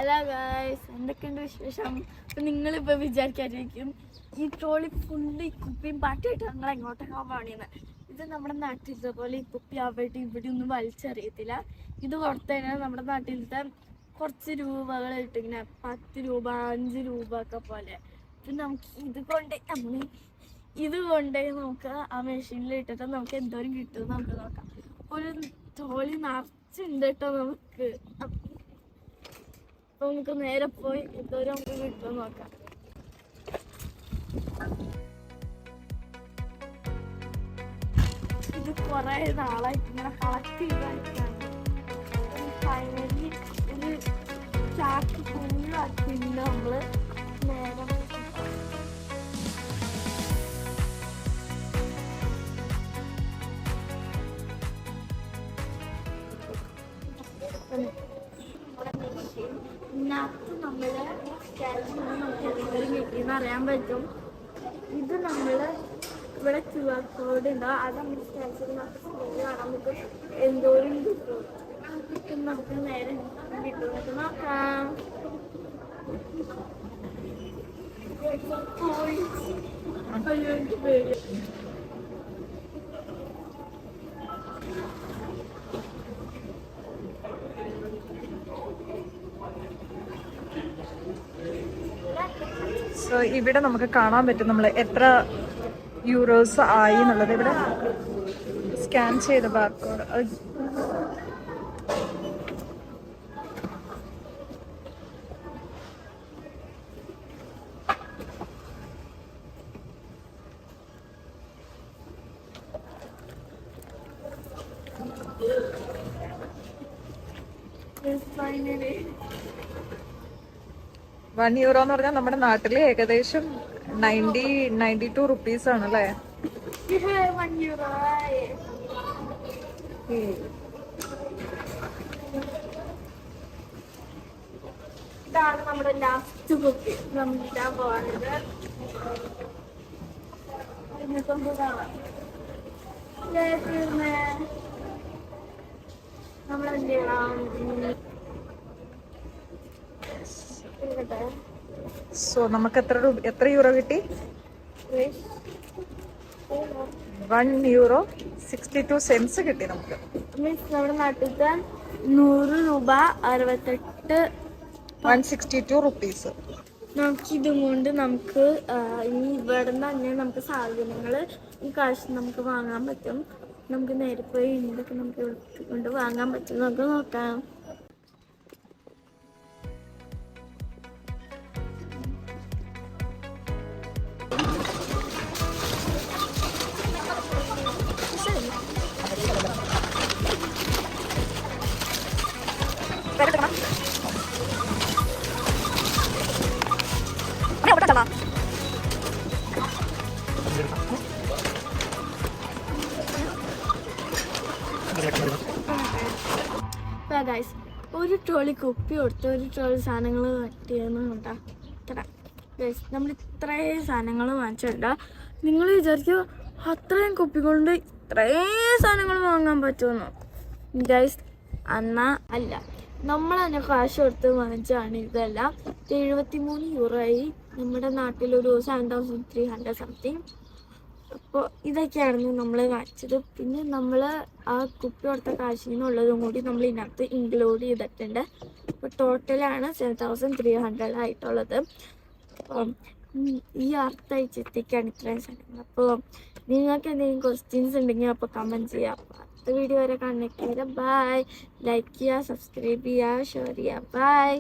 Hello guys, എന്തൊക്കെയുണ്ട് വിശേഷം? അപ്പം നിങ്ങളിപ്പോൾ വിചാരിക്കാതിരിക്കും ഈ ട്രോളി ഫുള്ള് ഈ കുപ്പിയും പാട്ടായിട്ട് ഞങ്ങൾ എങ്ങോട്ടൊക്കെ പണിയുന്നത്. ഇത് നമ്മുടെ നാട്ടിലത്തെ പോലെ ഈ കുപ്പി അവിടെ ഇവിടെ ഒന്നും വലിച്ചറിയത്തില്ല. ഇത് കൊടുത്തു കഴിഞ്ഞാൽ നമ്മുടെ നാട്ടിലത്തെ കുറച്ച് രൂപകൾ കിട്ടും, ഇങ്ങനെ 10 രൂപ 5 രൂപ ഒക്കെ പോലെ. അപ്പം നമുക്ക് ഇത് കൊണ്ടുപോയി നമുക്ക് ആ മെഷീനിൽ ഇട്ടിട്ട് നമുക്ക് എന്തോരം കിട്ടും നമുക്ക് നോക്കാം. ഒരു ട്രോളി നിറച്ചുണ്ട് കേട്ടോ നമുക്ക്. അപ്പൊ നമുക്ക് നേരെ പോയി എന്തോരം നമുക്ക് കിട്ടും നോക്കാം. ഇത് കുറെ നാളായിട്ട് ഇങ്ങനെ കളക്ട് ചെയ്തായിട്ടാണ് ഫൈനലി ഒരു ചാക്ക് ഫുള്ളാക്കി നമ്മള് നേരെ ഇതിനകത്ത് നമ്മള് നമുക്ക് എന്തെങ്കിലും കിട്ടിയെന്ന് അറിയാൻ പറ്റും. ഇത് നമ്മള് ഇവിടെ QR കോഡ് ഉണ്ടോ, അത് നമ്മൾ സ്കാൻ ചെയ്ത് കാണാൻ പറ്റും എന്തോരം കിട്ടും. നമുക്ക് നേരെ കിട്ടുന്നത് നോക്കാം. സോ ഇവിടെ നമുക്ക് കാണാൻ പറ്റും നമ്മൾ എത്ര യൂറോസ് ആയി എന്നുള്ളത്. ഇവിടെ സ്കാൻ ചെയ്ത ബാർകോഡ്. €1 എന്ന് പറഞ്ഞാൽ നമ്മുടെ നാട്ടില് ഏകദേശം 92 റുപ്പീസ് ആണ് അല്ലേ? ഇതാണ് നമ്മുടെ ലാസ്റ്റ് കുപ്പി. നമ്മളിടാൻ പോവാണിത്. നമ്മളെന്ത് ചെയ്യണം? സോ നമുക്ക് എത്ര യൂറോ കിട്ടി? €1.62 കിട്ടി നമുക്ക്. മീൻസ് നമ്മുടെ നാട്ടിലത്തെ 100 രൂപ 68 162 റുപ്പീസ്. നമുക്ക് ഇതും കൊണ്ട് നമുക്ക് ഈ ഇവിടെ നിന്ന് തന്നെ നമുക്ക് സാധനങ്ങൾ ഈ കാശ് നമുക്ക് വാങ്ങാൻ പറ്റും. നമുക്ക് നേരെ പോയി എന്തൊക്കെ നമുക്ക് കൊണ്ട് വാങ്ങാൻ പറ്റും നമുക്ക് നോക്കാം. ഗൈസ്, ഒരു ട്രോളി കുപ്പി കൊടുത്ത് ഒരു ട്രോളി സാധനങ്ങൾ കട്ടിയെന്ന് കണ്ടാ ഇത്ര. ഗൈസ്, നമ്മൾ ഇത്രയും സാധനങ്ങൾ വാങ്ങിച്ചിട്ടുണ്ട്. നിങ്ങൾ വിചാരിക്കുക അത്രയും കുപ്പി കൊണ്ട് ഇത്രയും സാധനങ്ങൾ വാങ്ങാൻ പറ്റുമെന്നോ? ഗൈസ്, എന്നാ അല്ല, നമ്മൾ തന്നെ കാശ് കൊടുത്ത് വാങ്ങിച്ചാണ് ഇതെല്ലാം. €73 ആയി. നമ്മുടെ നാട്ടിലൊരു 7,300 സംതിങ്. അപ്പോൾ ഇതൊക്കെയായിരുന്നു നമ്മൾ വാങ്ങിച്ചത്. പിന്നെ നമ്മൾ ആ കുപ്പി കൊടുത്ത കാശിൽ നിന്നുള്ളതും കൂടി നമ്മൾ ഇതിനകത്ത് ഇൻക്ലൂഡ് ചെയ്തിട്ടുണ്ട്. അപ്പോൾ ടോട്ടലാണ് 7,300 ആയിട്ടുള്ളത്. അപ്പം ഈ ആഴ്ചത്തേക്കാണ് ഇത്രയും സാധനങ്ങൾ. അപ്പോൾ നിങ്ങൾക്ക് എന്തെങ്കിലും ക്വസ്റ്റ്യൻസ് ഉണ്ടെങ്കിൽ അപ്പോൾ കമൻറ്റ് ചെയ്യാം. അടുത്ത വീഡിയോ വരെ കണക്ട് ചെയ്താൽ ബൈ. ലൈക്ക് ചെയ്യുക, സബ്സ്ക്രൈബ് ചെയ്യുക, ഷെയർ ചെയ്യുക. ബൈ.